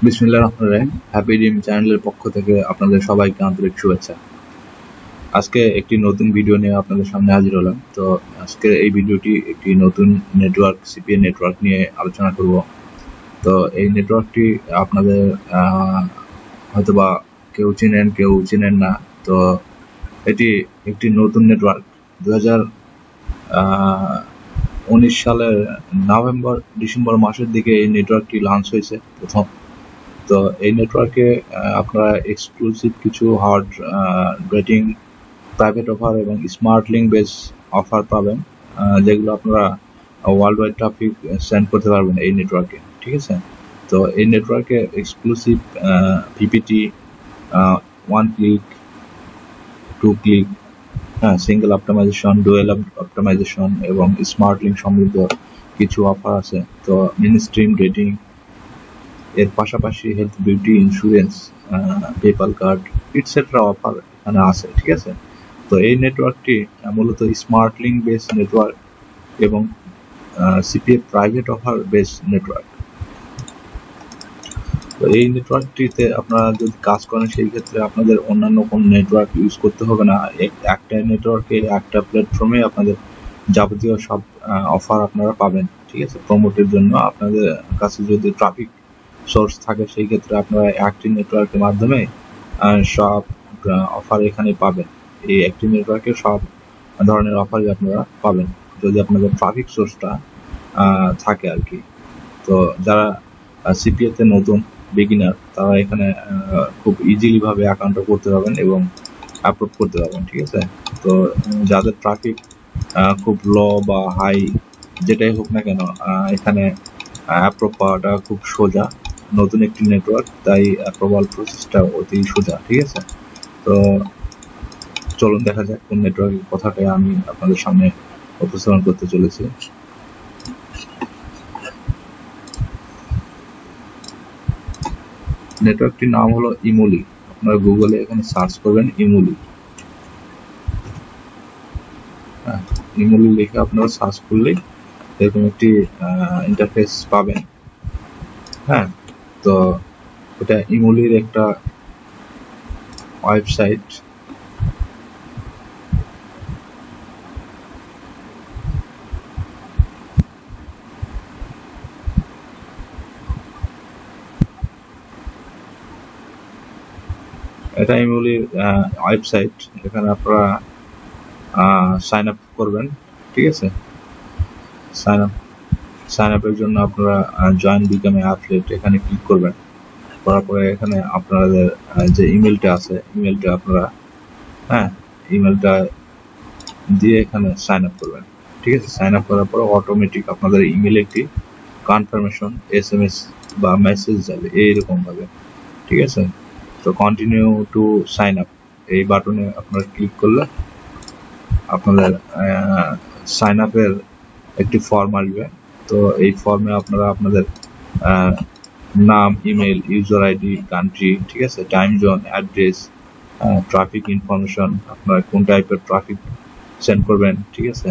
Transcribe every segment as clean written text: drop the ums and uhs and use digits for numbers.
বিসমিল্লাহির রহমানির রহিম। Happy dream চ্যানেলের পক্ষ থেকে আপনাদের সবাইকে আন্তরিক শুভেচ্ছা। আজকে একটি নতুন ভিডিও নিয়ে আপনাদের সামনে হাজির হলাম। তো আজকে এই ভিডিওটি একটি নতুন নেটওয়ার্ক সিপিএ নেটওয়ার্ক নিয়ে আলোচনা করব। তো এই নেটওয়ার্কটি আপনাদের হয়তোবা কেউ চিনেন না। তো এটি একটি নতুন নেটওয়ার্ক। 2019 সালের ডিসেম্বর মাসের দিকে এই নেটওয়ার্কটি লঞ্চ হয়েছে প্রথম। তো এই নেটওয়ার্কে আপনারা এক্সক্লুসিভ কিছু হট রেটিং, প্রাইভেট অফার এবং স্মার্টলিং বেস অফার পাবেন, যেগুলো আপনারা ওয়ার্ল্ড ওয়াইড ট্রাফিক সেন্ড করতে পারবেন এই নেটওয়ার্কে। ঠিক আছে, তো এই নেটওয়ার্কে exclusive PPT, 1 click, 2 click, single optimisation, dual optimisation এবং স্মার্টলিং সমৃদ্ধ কিছু অফার আছে। তো মিনিস্ট্রিম রেটিং, এর পাশাপাশি health, beauty, insurance, PayPal card et cetera offer এখানে আছে। ঠিক আছে, তো এই নেটওয়ার্কটি মূলত স্মার্টলিং বেস নেটওয়ার্ক এবং CPA private offer base network. তো এই নেটওয়ার্কটিতে আপনারা যদি কাজ করেন সেই ক্ষেত্রে আপনাদের অন্যান্য কোনো নেটওয়ার্ক ইউজ করতে হবে না। একটা নেটওয়ার্কে, একটা প্ল্যাটফর্মে আপনাদের যাবতীয় সব অফার আপনারা পাবেন। ঠিক আছে, প্রমোটের জন্য আপনাদের কাছে যদি ট্রাফিক সোর্স থাকে সেই ক্ষেত্রে আপনারা একটি নেটওয়ার্কের মাধ্যমে সব অফার এখানে পাবেন। এই একটি নেটওয়ার্কে সব ধরনের অফারই আপনারা পাবেন যদি আপনাদের ট্রাফিক সোর্সটা থাকে আর কি। তো যারা সিপিএ তে নতুন বিগিনার তারা এখানে খুব ইজিলি ভাবে অ্যাকাউন্টটা করতে পারবেন এবং আপলোড করতে পারবেন। ঠিক আছে, তো যাদের ট্রাফিক খুব লো বা হাই যেটাই হোক না কেন, এখানে অ্যাপ্রুভ পাওয়াটা খুব সোজা। নতুন একটি নেটওয়ার্ক, তাই অ্যাপ্রুভাল প্রসেসটা অতি সোজা। ঠিক আছে, তো চলুন দেখা যাক কোন নেটওয়ার্কের কথাটাই আমি আপনাদের সামনে উপস্থাপন করতে চলেছি। নেটওয়ার্কটির নাম হলো ইমুলি। আপনারা গুগলে এখানে সার্চ করবেন ইমুলি। ইমুলি লিখে আপনারা সার্চ করলেই এরকম একটি ইন্টারফেস পাবেন। হ্যাঁ, তো এটা ইমুলির একটা ওয়েবসাইট। এটা ইমুলির ওয়েবসাইট। এখানে আপনারা সাইন আপ করবেন। ঠিক আছে, সাইন আপের জন্য আপনারা জয়েন বিকাম এ অ্যাফিলিয়েট এখানে ক্লিক করবেন। করার পরে এখানে আপনাদের যে ইমেলটা আছে, ইমেলটা আপনারা ইমেলটা দিয়ে এখানে সাইন আপ করবেন। ঠিক আছে, সাইন আপ করার পরে অটোমেটিক আপনাদের ইমেলে একটি কনফার্মেশন SMS বা মেসেজ যাবে এইরকম ভাবে। ঠিক আছে, তো কন্টিনিউ টু সাইন আপ এই বাটনে আপনারা ক্লিক করলে আপনাদের সাইন আপের একটি ফর্ম আসবে। তো এই ফর্মে আপনারা আপনাদের নাম, ইমেল, ইউজার আইডি, কান্ট্রি, ঠিক আছে, time zone, address, traffic information, আপনারা কোন টাইপের ট্রাফিক সেন্ড করবেন। ঠিক আছে,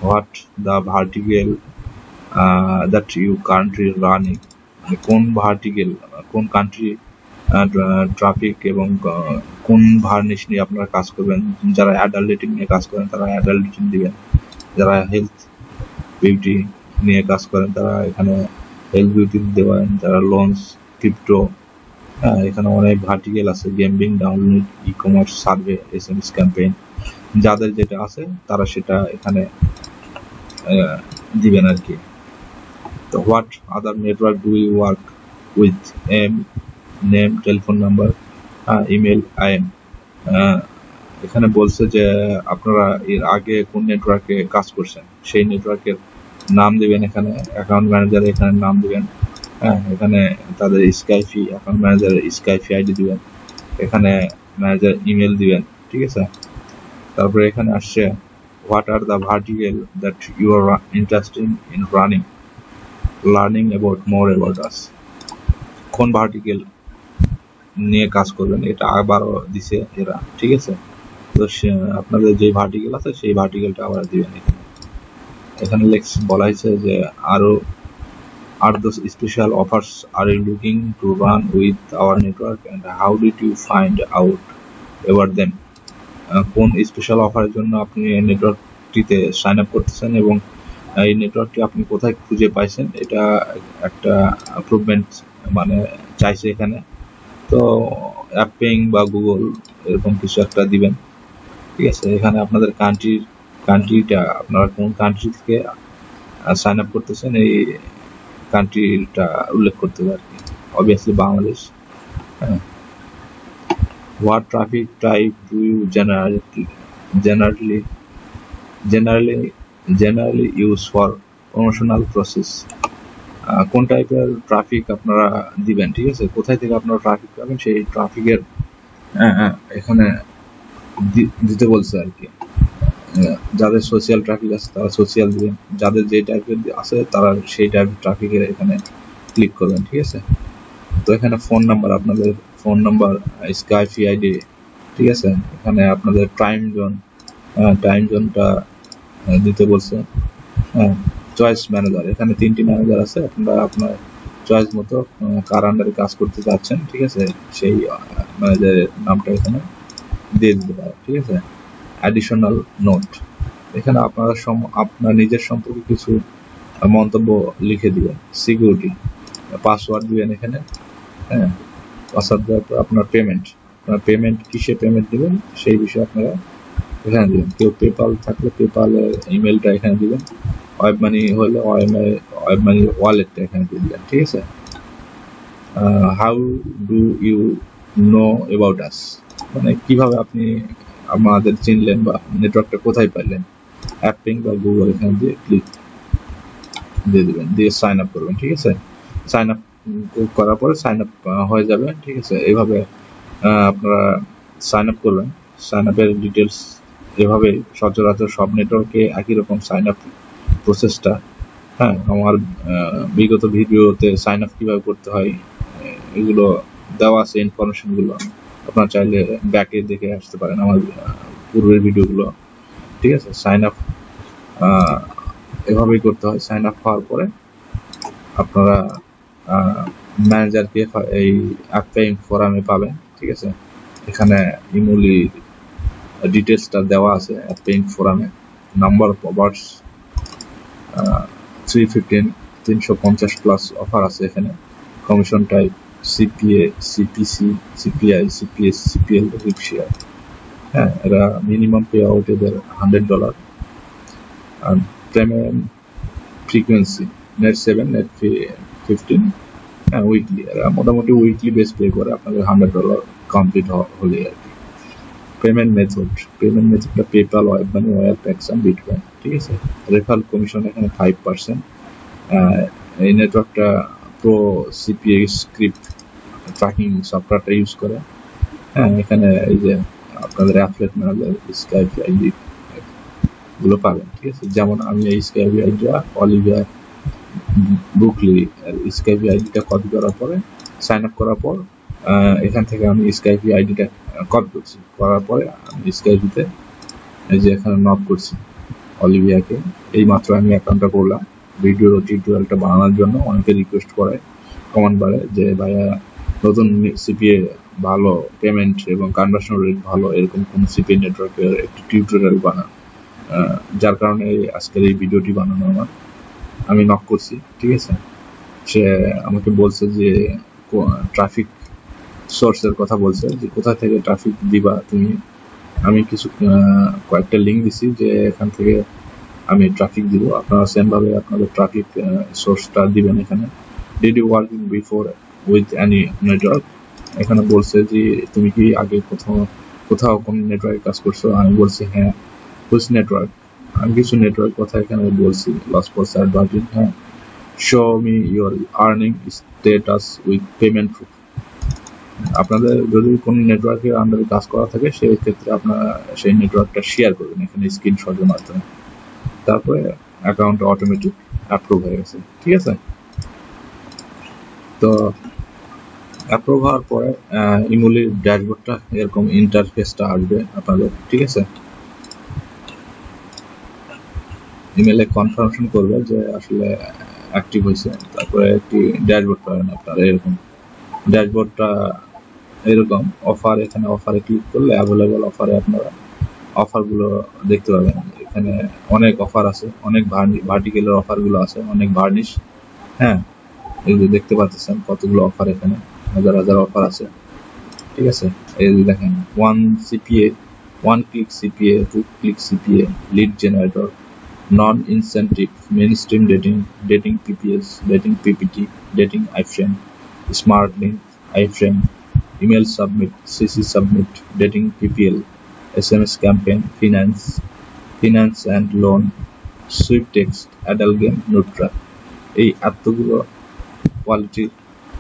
what the vertical that you country running, কোন ভার্টিকেল, কোন কান্ট্রি ট্রাফিক এবং কোন ভার্নিশ নিয়ে আপনারা কাজ করবেন। যারা অ্যাডাল্ট রেটিং নিয়ে কাজ করেন তারা অ্যাডাল্ট রেটিং দিবেন। যারা হেলথ, বিউটি নিয়ে কাজ করেন তারা এখানে হেলথ, বিউটি দিতে পারেন। যারা লোনস, ক্রিপ্টো, এখানে অনেক ভার্টিকেল আছে, gaming, download, e commerce, survey, SMS campaign, যাদের যেটা আছে তারা সেটা এখানে দিবেন আর কি। তো what other network do you work with, name, telephone number, email, IM। এখানে বলছে যে আপনারা এর আগে কোন নেটওয়ার্কে কাজ করছেন সেই নেটওয়ার্কের নাম দিবেন। এখানে অ্যাকাউন্ট ম্যানেজার এখানে নাম দিবেন। এখানে তাদের স্কাইফি, অ্যাকাউন্ট ম্যানেজারের স্কাইফি আইডি দিবেন। এখানে ম্যানেজার ইমেল দিবেন। ঠিক আছে, তারপরে এখানে আসছে what are the vertical that you are interested in learning about more about us, কোন ভার্টিকেল নিয়ে কাজ করবেন এটা আবারও দিছে এরা। ঠিক আছে, তো আপনাদের যে ভার্টিকেল আছে সেই ভার্টিকেলটা আবার দিবেন। এখানে বলা হয়েছে যে আরো Are those special offers are you looking to run with our network, and how did you find out about them? কোন স্পেশাল অফারের জন্য আপনি এই নেটওয়ার্কটিতে সাইন আপ করতেছেন এবং এই নেটওয়ার্কটি আপনি কোথায় খুঁজে পাইছেন, এটা একটা প্রুভমেন্ট মানে চাইছে এখানে। তো অ্যাপ পেইং বা গুগল এরকম কিছু একটা দিবেন, ঠিক আছে। এখানে আপনাদের কান্ট্রিটা আপনারা কোন কান্ট্রি থেকে সাইন আপ করতেছেন এই কান্ট্রিটা উল্লেখ করতে হবে আর কি, অবভিয়াসলি বাংলাদেশ। হ্যাঁ, what traffic type do you generally use for promotional process? কোন টাইপের ট্রাফিক আপনারা দিবেন, ঠিক আছে, কোথায় থেকে আপনারা ট্রাফিক পাবেন সেই ট্রাফিকের এখানে দিতে বলছে আর কি। যাদের সোশ্যাল ট্রাফিক আছে তারা সোশ্যাল দিবেন, যাদের যে টাইপের আছে তারা সেই টাইপের ট্রাফিকের এখানে ক্লিক করবেন, ঠিক আছে। তো এখানে ফোন নাম্বার, আপনাদের ফোন নাম্বার, স্কাইপি আইডি, ঠিক আছে। এখানে আপনাদের টাইম জোনটা দিতে বলছে। চয়েস ম্যানেজার, এখানে 3টি ম্যানেজার আছে, আপনারা আপনার চয়েস মতো কার আন্ডারে কাজ করতে যাচ্ছেন, ঠিক আছে, সেই ম্যানেজারের নামটা এখানে দিয়ে দিতে পারেন, ঠিক আছে। অ্যাডিশনাল নোট, এখানে আপনারা আপনার নিজের সম্পর্কে কিছু মন্তব্য লিখে দিবেন। সিকিউরিটি, পাসওয়ার্ড দিবেন এখানে। হ্যাঁ, পাসওয়ার্ড দেওয়ার পর আপনার পেমেন্ট কিসে পেমেন্ট দিবেন সেই বিষয়ে আপনারা এখানে দিবেন। কেউ পেপাল থাকলে পেপালের ইমেলটা এখানে দিবেন, ওয়েব মানি হলে ওয়েব মানি ওয়ালেটটা এখানে দিয়ে দিবেন, ঠিক আছে। How do you know about us, মানে কিভাবে আপনি আমাদের চিনলেন বা নেটওয়ার্কটা কোথায় পাইলেন, অ্যাপিং বা গুগল এখানে দিয়ে ক্লিক দিয়ে দিবেন, দিয়ে সাইন আপ করবেন, ঠিক আছে। সাইন আপ করার পরে সাইন আপ হয়ে যাবে, ঠিক আছে। এইভাবে আপনারা সাইন আপ করবেন। সাইন আপের ডিটেলস এভাবে সচরাচর সব নেটওয়ার্কে একই রকম সাইন আপ প্রসেসটা। হ্যাঁ, আমার বিগত ভিডিওতে সাইন আপ কীভাবে করতে হয় এগুলো দেওয়া আছে, ইনফরমেশনগুলো আপনারা চাইলে ব্যাকে দেখে আসতে পারেন আমার পূর্বের ভিডিওগুলো, ঠিক আছে। সাইন আপ এভাবেই করতে হয়। সাইন আপ হওয়ার পরে আপনারা ম্যানেজারকে এই অ্যাপেইং ফোরামে পাবেন, ঠিক আছে। এখানে ইমুলি ডিটেলসটা দেওয়া আছে অ্যাপেইং ফোরামে। Number of offers 350 plus offer আছে এখানে। Commission type CPA, CPC, CPI, CPS, CPL, rev share. হ্যাঁ, এরা মিনিমাম পে আউট এদের $100। আর পেমেন্ট ফ্রিকোয়েন্সি নেট 7, নেট 15। হ্যাঁ, উইকলি, এরা মোটামুটি উইকলি বেস পে করে আপনাদের $100 কমপ্লিট হলে আর কি। পেমেন্ট মেথডটা PayPal, web money, wire, Paxum, bitcoin, ঠিক আছে। রেফারেল কমিশন এখানে 5%। এই নেটওয়ার্কটা প্রো সিপিএ স্ক্রিপ্ট ট্র্যাকিং সফটওয়্যারটা ইউজ করে। হ্যাঁ, এখানে এই যে আপনাদের অ্যাফিলিয়েট ম্যানেজার, স্কাইপি আইডি গুলো পাবেন, ঠিক আছে। যেমন আমি এই স্কাইপি আইডিটা অলিভিয়া বুকলি স্কাইপি আইডিটা কপি করার পরে সাইন আপ করার পর এখান থেকে আমি স্কাইপি আইডিটা কপি করছি, করার পরে আমি স্কাইপিতে এই যে এখানে নক করছি অলিভিয়াকে। এই মাত্র আমি অ্যাকাউন্টটা করলাম। ভিডিও টিউটোরিয়ালটা বানানোর জন্য অনেকে রিকোয়েস্ট করে কমেন্ট বারে যে ভাইয়া নতুন সিপিএ ভালো পেমেন্ট এবং কনভার্সন রেট ভালো এরকম কোন সিপিএ নেটওয়ার্কের একটি টিউটোরিয়াল বানান, যার কারণে আজকের এই ভিডিওটি বানানো আমার। আমি নক করছি, ঠিক আছে। সে আমাকে বলছে যে ট্রাফিক সোর্সের কথা বলছে, যে কোথা থেকে ট্রাফিক দিবা তুমি। আমি কিছু কয়েকটা লিঙ্ক দিছি যে এখান থেকে আমি ট্রাফিক দিব। আপনারা সেম ভাবে আপনাদের ট্রাফিক সোর্সটা দিবেন এখানে। Did you working before with any network, এখানে বলছে যে তুমি কি আগে কোথাও কোন নেটওয়ার্কে কাজ করছো। আমি বলছি হ্যাঁ। হুইচ নেটওয়ার্ক, আমি কিছু নেটওয়ার্ক কথা এখানে বলছি। লস ফোর্স অ্যাডভান্টেজ, হ্যাঁ। Show me your earning status with payment proof. আপনাদের যদি কোন নেটওয়ার্কের আন্ডারে কাজ করা থাকে সেই ক্ষেত্রে আপনারা সেই নেটওয়ার্কটা শেয়ার করবেন এখানে স্ক্রিনশটের মাধ্যমে। তারপরে অ্যাকাউন্ট অটোমেটিক অ্যাপ্রুভ হয়ে গেছে, ঠিক আছে। তো অ্যাপ্রুভ হওয়ার পরে ইমুলির ড্যাশবোর্ডটা এরকম ইন্টারফেসটা আসবে আপনাদের, ঠিক আছে। ইমেলে কনফার্মেশন করবে যে আসলে অ্যাক্টিভ হয়েছে। তারপরে একটি ড্যাশবোর্ড পাবেন আপনারা, এরকম ড্যাশবোর্ডটা এরকম অফার, এখানে অফারে ক্লিক করলে অ্যাভেলেবল অফারে আপনারা অফারগুলো দেখতে পাবেন। এখানে অনেক অফার আছে, অনেক ভার্টিক্যালের অফারগুলো আছে, অনেক ভার্নিশ। হ্যাঁ, এই যে দেখতে পাচ্ছেন কতগুলো অফার, এখানে হাজার হাজার অফার আছে, ঠিক আছে। এই যে দেখেন 1 CPA, 1 click CPA, 2 click CPA, lead generator, non-incentive, mainstream dating PPS, dating PPT, dating iframe, Smartlink, iframe, email submit, CC submit, dating PPL, SMS campaign, finance and loan, sweep text, adult game, note track। এই এতগুলো কোয়ালিটির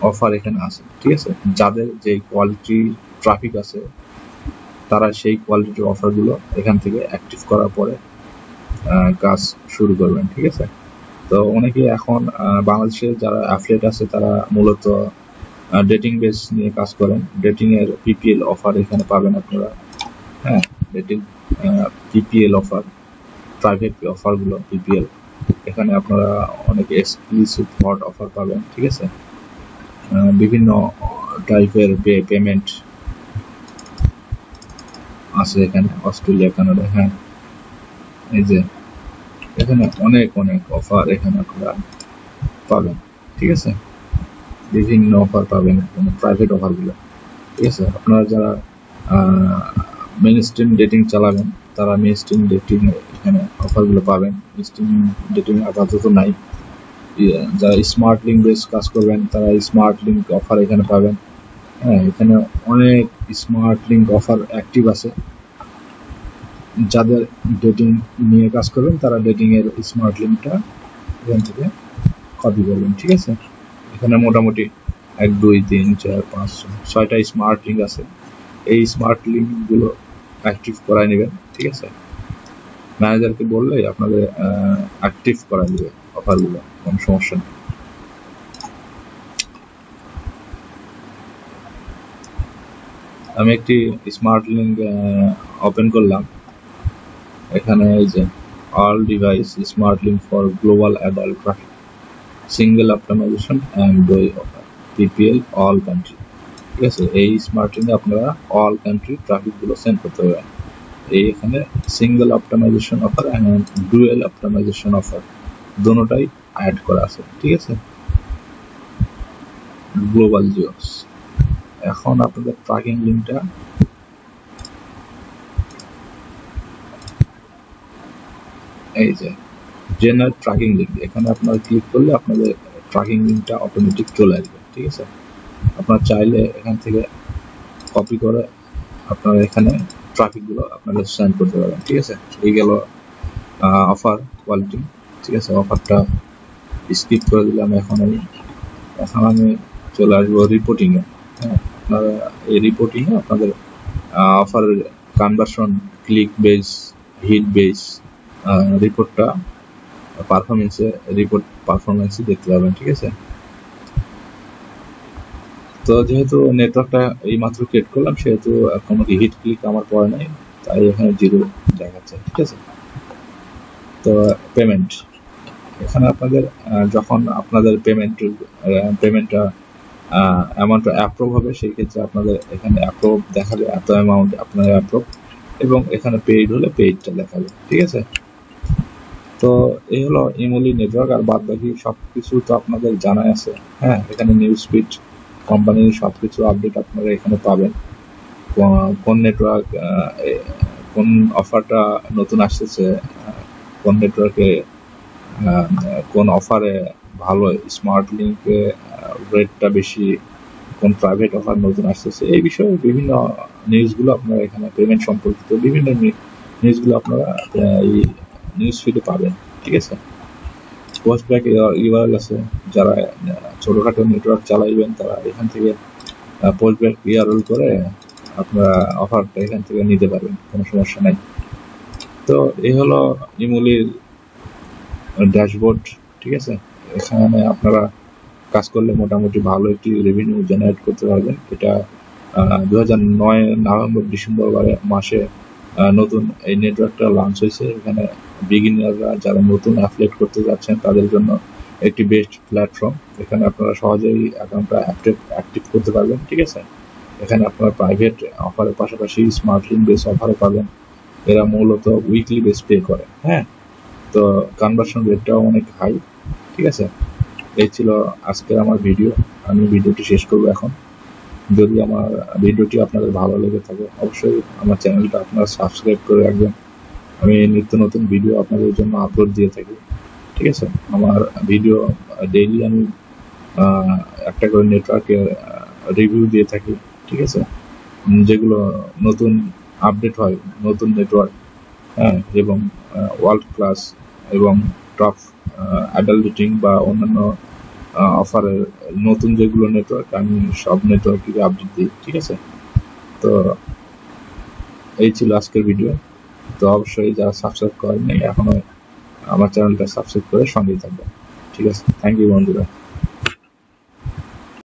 offer এখানে আছে, ঠিক আছে। যাদের যে quality traffic আছে তারা সেই কোয়ালিটির অফারগুলো এখান থেকে অ্যাক্টিভ করার পরে কাজ শুরু করবেন, ঠিক আছে। তো অনেকে এখন বাংলাদেশের যারা অ্যাফিলিয়েট আছে তারা মূলত ডেটিং বেস নিয়ে কাজ করেন। ডেটিং এর পিপিএল অফার এখানে পাবেন আপনারা। হ্যাঁ, ডেটিং পিপিএল অফার, প্রাইভেট অফারগুলো পিপিএল, এখানে আপনারা অনেক এক্সক্লুসিভ হট অফার পাবেন, ঠিক আছে। বিভিন্ন টাইপের পেমেন্ট আছে এখানে, অস্ট্রেলিয়া, কানাডা। হ্যাঁ, এই যে এখানে অনেক অনেক অফার এখানে আপনারা পাবেন, ঠিক আছে। বিভিন্ন অফার পাবেন এখানে, প্রাইভেট অফারগুলো, ঠিক আছে। আপনারা যারা মেইনস্ট্রিম ডেটিং চালাবেন তারা মেইনস্ট্রিম ডেটিং এখানে অফারগুলো পাবেন। মেইনস্ট্রিম ডেটিং আপাতত নাই। যারা স্মার্ট লিঙ্ক বেস কাজ করবেন তারা স্মার্ট লিঙ্ক অফার এখানে পাবেন। হ্যাঁ, এখানে অনেক স্মার্ট লিঙ্ক অফার অ্যাক্টিভ আছে। যাদের ডেটিং নিয়ে কাজ করবেন তারা ডেটিং এর স্মার্ট লিঙ্কটা এখান থেকে কপি করবেন, ঠিক আছে। এখানে মোটামুটি 1 2 3 4 5 6টা স্মার্ট লিঙ্ক আছে। এই স্মার্ট লিঙ্ক গুলো অ্যাক্টিভ করায় নেবেন, ঠিক আছে। ম্যানেজারকে বললে আপনাদের অ্যাক্টিভ করায় নেবে অফারগুলো, কোনো সমস্যা নেই। আমি একটি স্মার্ট লিঙ্ক ওপেন করলাম। এখানে এই যে all device smart link for global adult traffic, single optimization and DOI offer, PPL all country, ঠিক আছে। এই স্মার্ট লিঙ্কে আপনারা অল কান্ট্রি ট্রাফিক গুলো সেন্ড করতে পারবেন। এই এখানে single optimization offer and dual optimization offer দুটোটাই অ্যাড করা আছে, ঠিক আছে। Global geos. এখন আপনাদের ট্র্যাকিং লিঙ্কটা এই যে জেনারেট ট্র্যাকিং লিঙ্ক, এখানে আপনারা ক্লিক করলে আপনাদের ট্র্যাকিং লিঙ্কটা অটোমেটিক চলে আসবে, ঠিক আছে। আপনারা চাইলে এখান থেকে কপি করে আপনারা এখানে ট্রাফিক গুলো আপনাদের সেন্ড করতে পারবেন, ঠিক আছে। এই গেল অফার কোয়ালিটি, ঠিক আছে। অফারটা স্কিপ করে দিলাম। এখন আমি চলে আসবো রিপোর্টিং এ। হ্যাঁ, আপনারা এই রিপোর্টিং এ আপনাদের অফারের conversion, click base, hit base রিপোর্টটা পারফরমেন্সে দেখতে পাবেন, ঠিক আছে। তো যেহেতু নেটওয়ার্কটা এই মাত্র ক্রিয়েট করলাম সেহেতু কোনো হিট ক্লিক আমার পড়ে নাই, তাই এখানে 0 দেখাচ্ছে, ঠিক আছে। তো পেমেন্ট, এখানে আপনাদের যখন আপনাদের পেমেন্টটা অ্যামাউন্টটা অ্যাপ্রুভ হবে সেই ক্ষেত্রে আপনাদের এখানে অ্যাপ্রুভ দেখাবে, এত অ্যামাউন্ট আপনার অ্যাপ্রুভ, এবং এখানে পেইড হলে পেইডটা দেখাবে, ঠিক আছে। তো এই হলো ইমুলি নেটওয়ার্ক। আর বাদ বাকি সবকিছু তো আপনাদের জানাই আছে। হ্যাঁ, এখানে নিউজ ফিড, কোম্পানির সবকিছু আপডেট আপনারা এখানে পাবেন। কোন নেটওয়ার্ক, কোন অফারটা নতুন আসতেছে, কোন নেটওয়ার্কে কোন অফারে ভালো, স্মার্ট লিঙ্কে রেটটা বেশি, কোন প্রাইভেট অফার নতুন আসতেছে, এই বিষয়ে বিভিন্ন নিউজগুলো আপনারা এখানে পেমেন্ট সম্পর্কিত বিভিন্ন নিউজগুলো আপনারা এই নিউজ ফিডে পাবেন, ঠিক আছে। পোস্ট ব্যাক ইউআরএল আছে, যারা ছোটখাটো নেটওয়ার্ক চালাইবেন তারা এখান থেকে পোস্ট ব্যাক ইউআরএল করে আপনারা অফারটা এখান থেকে নিতে পারবেন, কোনো সমস্যা নাই। তো এই হলো ইমুলির ড্যাশবোর্ড, ঠিক আছে। এখানে আপনারা কাজ করলে মোটামুটি ভালো একটি রেভিনিউ জেনারেট করতে পারবেন। এটা 2009 নভেম্বর ডিসেম্বর মাসে নতুন এই নেটওয়ার্কটা লঞ্চ হয়েছে। এখানে বিগিনাররা যারা নতুন অ্যাফিলিয়েট করতে যাচ্ছেন তাদের জন্য একটি বেস্ট প্ল্যাটফর্ম। এখানে আপনারা সহজেই অ্যাকাউন্টটা অ্যাক্টিভ করতে পারবেন, ঠিক আছে। এখানে আপনারা প্রাইভেট অফারের পাশাপাশি স্মার্টলিন বেস অফারও পাবেন। এরা মূলত উইকলি বেস পে করে, হ্যাঁ। তো কনভার্সন রেটটাও অনেক হাই, ঠিক আছে। এই ছিল আজকের আমার ভিডিও। আমি ভিডিওটি শেষ করবো এখন। যদি আমার ভিডিওটি আপনাদের ভালো লেগে থাকে অবশ্যই আমার চ্যানেলটা আপনারা সাবস্ক্রাইব করে রাখবেন। আমি নিত্য নতুন ভিডিও আপনাদের জন্য আপলোড দিয়ে থাকি, ঠিক আছে। আমার ভিডিও ডেইলি আমি একটা করে নেটওয়ার্কের রিভিউ দিয়ে থাকি, ঠিক আছে। যেগুলো নতুন আপডেট হয়, নতুন নেটওয়ার্ক, হ্যাঁ, এবং ওয়ার্ল্ড ক্লাস এবং টপ অ্যাডাল্টিং বা অন্যান্য অফারের নতুন যেগুলো নেটওয়ার্ক, আমি সব নেটওয়ার্কে আপডেট দিই, ঠিক আছে। তো এই ছিল আজকের ভিডিও। তো অবশ্যই যারা সাবস্ক্রাইব করেন নাই এখনো আমার চ্যানেলটা সাবস্ক্রাইব করে সঙ্গেই থাকবেন, ঠিক আছে। থ্যাংক ইউ বন্ধুরা।